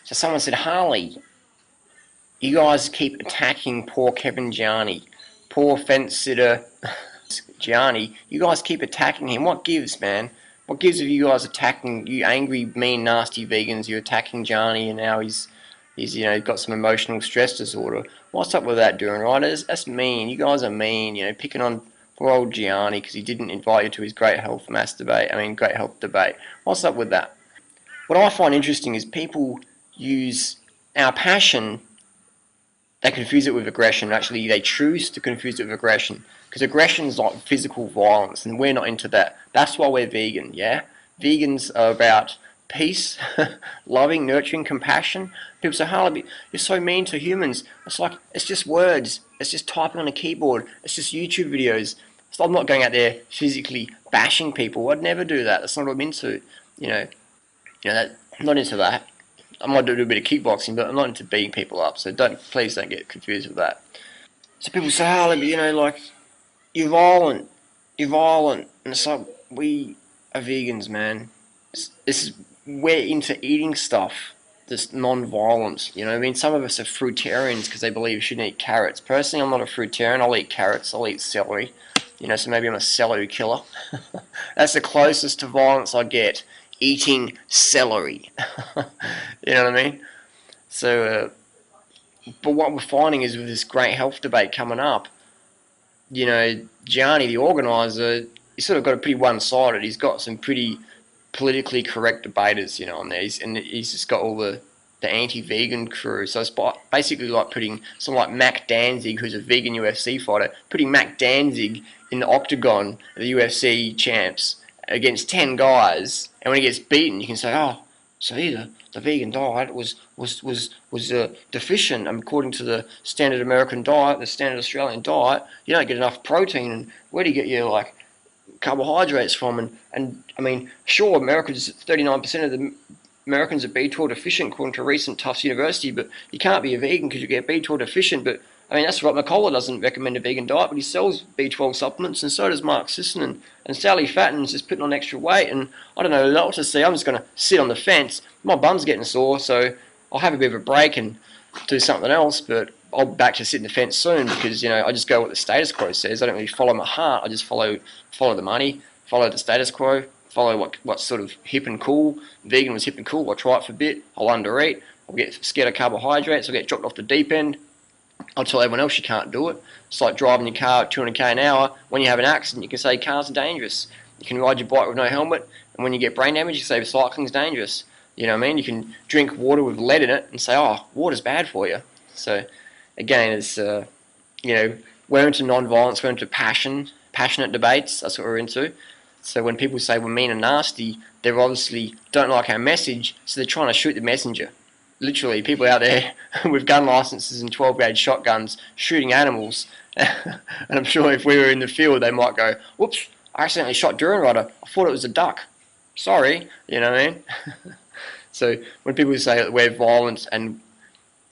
So someone said, Harley, you guys keep attacking poor Kevin Gianni, poor fence sitter Gianni. You guys keep attacking him. What gives, man? What gives of you guys attacking, you angry, mean, nasty vegans? You're attacking Gianni, and now he's got some emotional stress disorder. What's up with that, Durianrider? That's mean. You guys are mean. Picking on poor old Gianni because he didn't invite you to his great health debate. What's up with that? What I find interesting is people use our passion. They confuse it with aggression. Actually, they choose to confuse it with aggression. Because aggression is like physical violence, and we're not into that. That's why we're vegan, yeah? Vegans are about peace, loving, nurturing, compassion. People say, Harley, you're so mean to humans. It's like, it's just words. It's just typing on a keyboard. It's just YouTube videos. So I'm not going out there physically bashing people. I'd never do that. That's not what I'm into. I'm not into that. I might do a bit of kickboxing, but I'm not into beating people up. So please don't get confused with that. So people say, Harley, like, you're violent, and it's like, we are vegans, man. We're into eating stuff that's non-violent. Some of us are fruitarians because they believe you shouldn't eat carrots. Personally, I'm not a fruitarian. I'll eat carrots. I'll eat celery. So maybe I'm a celery killer. That's the closest to violence I get. Eating celery. You know what I mean? So, but what we're finding is with this great health debate coming up, Gianni, the organiser, he's sort of got a pretty one-sided. He's got some pretty politically correct debaters, on there. He's just got all the anti-vegan crew. So it's basically like putting someone like Mac Danzig, who's a vegan UFC fighter, putting Mac Danzig in the octagon of the UFC champs against 10 guys, and when he gets beaten, you can say, oh, see, the vegan diet was deficient deficient according to the standard American diet, the standard Australian diet. You don't get enough protein, and where do you get your carbohydrates from? And I mean, sure, Americans, 39% of the Americans are B12 deficient according to a recent Tufts University, but you can't be a vegan because you get B12 deficient. But I mean, that's right, McCullough doesn't recommend a vegan diet, but he sells B12 supplements, and so does Mark Sisson, and Sally Fatton's just putting on extra weight, and I don't know what to see. I'm just going to sit on the fence. My bum's getting sore, so I'll have a bit of a break and do something else, but I'll be back to sitting the fence soon because, I just go what the status quo says. I don't really follow my heart. I just follow the money, follow the status quo, follow what's sort of hip and cool. Vegan was hip and cool. I'll try it for a bit. I'll undereat. I'll get scared of carbohydrates. I'll get dropped off the deep end. I'll tell everyone else you can't do it. It's like driving your car at 200k an hour. When you have an accident, you can say cars are dangerous. You can ride your bike with no helmet, and when you get brain damage, you say cycling's dangerous. You know what I mean? You can drink water with lead in it and say, oh, water's bad for you. So, again, it's, we're into non-violence, we're into passionate debates. That's what we're into. So when people say we're mean and nasty, they obviously don't like our message, so they're trying to shoot the messenger. Literally, people out there with gun licenses and 12-gauge shotguns shooting animals. And I'm sure if we were in the field, they might go, whoops, I accidentally shot Durianrider. I thought it was a duck. Sorry, you know what I mean? So when people say that we're violent and,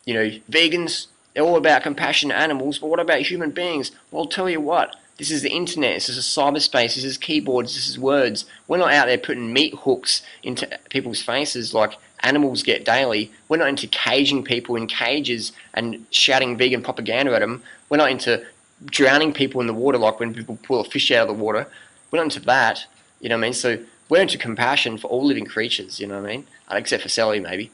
vegans, they're all about compassionate animals, but what about human beings? Well, I'll tell you what. This is the internet, this is a cyberspace, this is keyboards, this is words. We're not out there putting meat hooks into people's faces like animals get daily. We're not into caging people in cages and shouting vegan propaganda at them. We're not into drowning people in the water like when people pull a fish out of the water. We're not into that, you know what I mean? So we're into compassion for all living creatures, you know what I mean? Except for Sally, maybe.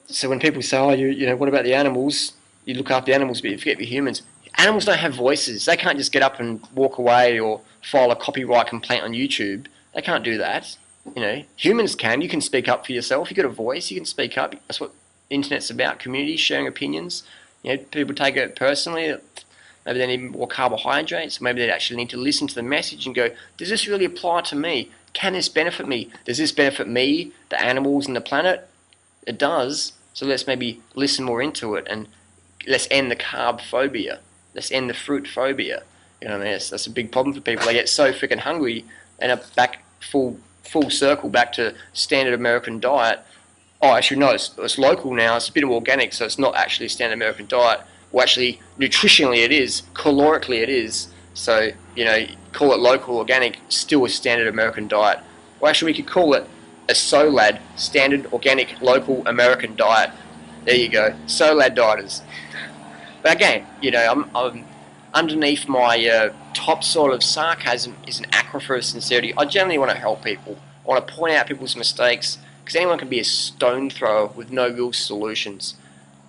So when people say, oh, what about the animals? You look after the animals, but you forget the humans. Animals don't have voices. They can't just get up and walk away or file a copyright complaint on YouTube. They can't do that. Humans can. You can speak up for yourself. You've got a voice. You can speak up. That's what the internet's about. Community, sharing opinions. People take it personally. Maybe they need more carbohydrates. Maybe they actually need to listen to the message and go, does this really apply to me? Can this benefit me? Does this benefit me, the animals and the planet? It does. So let's maybe listen more into it and let's end the carb phobia. Let's end the fruit phobia. You know what I mean? That's a big problem for people. They get so freaking hungry and are back full circle back to standard American diet. Oh, actually, no, it's local now. It's a bit of organic, so it's not actually a standard American diet. Well, actually, nutritionally it is. Calorically it is. So, call it local, organic, still a standard American diet. Well, actually, we could call it a SOLAD, Standard Organic Local American Diet. There you go, SOLAD dieters. But again, you know, I'm underneath my top sort of sarcasm is an aquifer of sincerity. I generally want to help people. I want to point out people's mistakes, because anyone can be a stone thrower with no real solutions.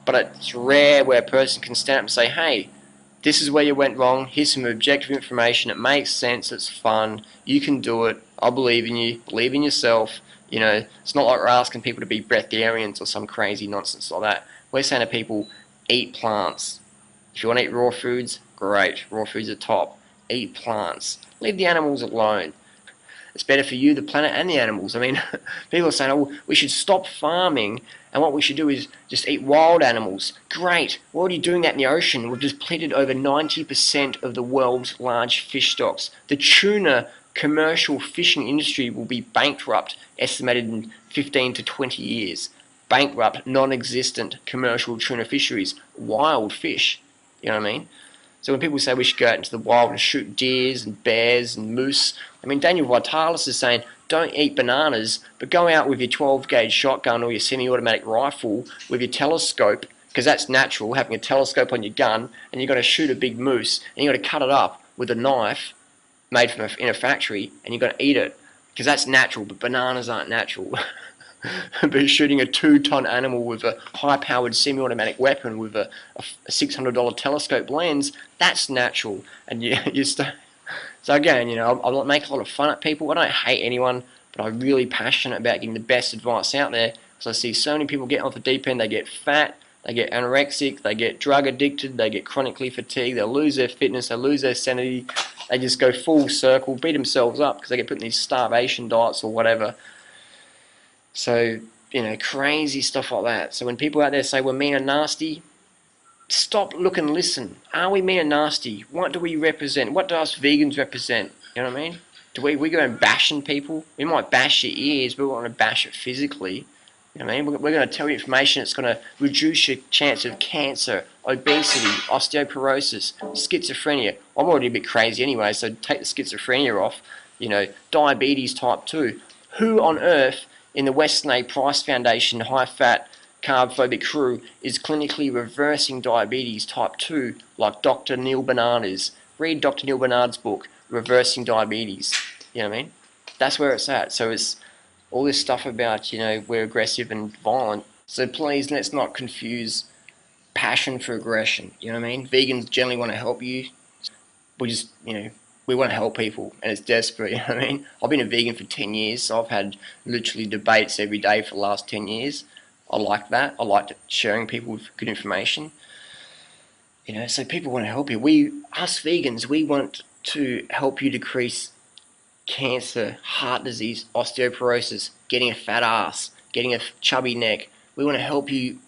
But it's rare where a person can stand up and say, hey, this is where you went wrong, here's some objective information, it makes sense, it's fun, you can do it, I believe in you, believe in yourself. You know, it's not like we're asking people to be breatharians or some crazy nonsense like that. We're saying to people, eat plants. If you want to eat raw foods, great, raw foods are top. Eat plants. Leave the animals alone. It's better for you, the planet, and the animals. I mean, people are saying, oh, we should stop farming, and what we should do is just eat wild animals. Great, we're already doing that in the ocean. We've depleted over 90% of the world's large fish stocks. The tuna commercial fishing industry will be bankrupt, estimated in 15 to 20 years. Bankrupt, non-existent commercial tuna fisheries. Wild fish, you know what I mean? So when people say we should go out into the wild and shoot deers and bears and moose, I mean, Daniel Vitalis is saying, don't eat bananas, but go out with your 12-gauge shotgun or your semi-automatic rifle with your telescope, because that's natural, having a telescope on your gun, and you've got to shoot a big moose, and you've got to cut it up with a knife made from in a factory, and you've got to eat it, because that's natural, but bananas aren't natural. But shooting a 2-ton animal with a high-powered semi-automatic weapon with a $600 telescope lens, that's natural. And so again, you know, I make a lot of fun at people. I don't hate anyone, but I'm really passionate about getting the best advice out there, because I see so many people getting off the deep end. They get fat, they get anorexic, they get drug addicted, they get chronically fatigued, they lose their fitness, they lose their sanity, they just go full circle, beat themselves up because they get put in these starvation diets or whatever. So, you know, crazy stuff like that. So when people out there say we're mean and nasty, stop, look and listen. Are we mean and nasty? What do we represent? What do us vegans represent? You know what I mean? Do we go and bashing people? We might bash your ears, but we want to bash it physically. You know what I mean? We're going to tell you information that's going to reduce your chance of cancer, obesity, osteoporosis, schizophrenia. I'm already a bit crazy anyway, so take the schizophrenia off. You know, diabetes type 2. Who on earth in the Weston A. Price Foundation high-fat carb-phobic crew is clinically reversing diabetes type 2 like Dr. Neil Barnard is? Read Dr. Neil Barnard's book, Reversing Diabetes. You know what I mean? That's where it's at. So it's all this stuff about, you know, we're aggressive and violent. So please, let's not confuse passion for aggression. You know what I mean? Vegans generally want to help you. We just, you know, we want to help people, and it's desperate, you know what I mean? I've been a vegan for 10 years, so I've had literally debates every day for the last 10 years. I like that. I like sharing people with good information. You know, so people want to help you. Us vegans, we want to help you decrease cancer, heart disease, osteoporosis, getting a fat ass, getting a chubby neck. We want to help you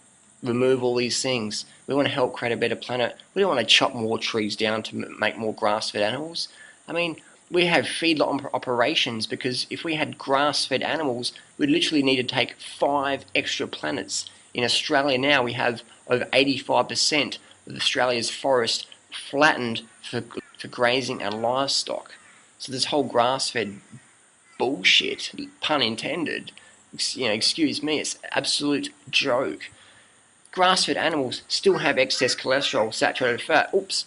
remove all these things. We want to help create a better planet. We don't want to chop more trees down to make more grass-fed animals. I mean, we have feedlot operations because if we had grass-fed animals, we'd literally need to take 5 extra planets. In Australia now, we have over 85% of Australia's forest flattened for grazing and livestock. So this whole grass-fed bullshit, pun intended, you know, excuse me, it's an absolute joke. Grass-fed animals still have excess cholesterol, saturated fat. Oops,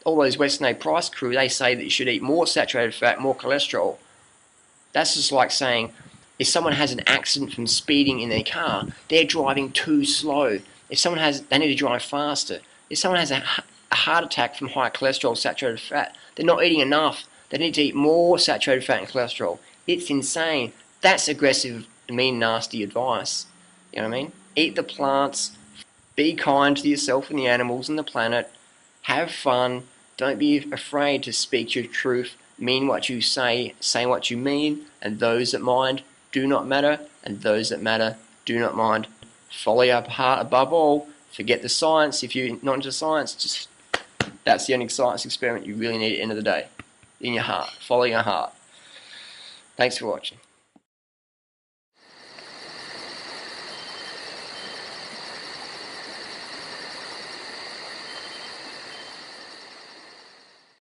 all those Western A. Price crew, they say that you should eat more saturated fat, more cholesterol. That's just like saying, if someone has an accident from speeding in their car, they're driving too slow. If someone has, they need to drive faster. If someone has a heart attack from high cholesterol, saturated fat, they're not eating enough. They need to eat more saturated fat and cholesterol. It's insane. That's aggressive, mean, nasty advice. You know what I mean? Eat the plants. Be kind to yourself and the animals and the planet. Have fun. Don't be afraid to speak your truth. Mean what you say what you mean. And those that mind do not matter. And those that matter do not mind. Follow your heart above all. Forget the science. If you're not into science, just that's the only science experiment you really need at the end of the day. In your heart. Follow your heart. Thanks for watching.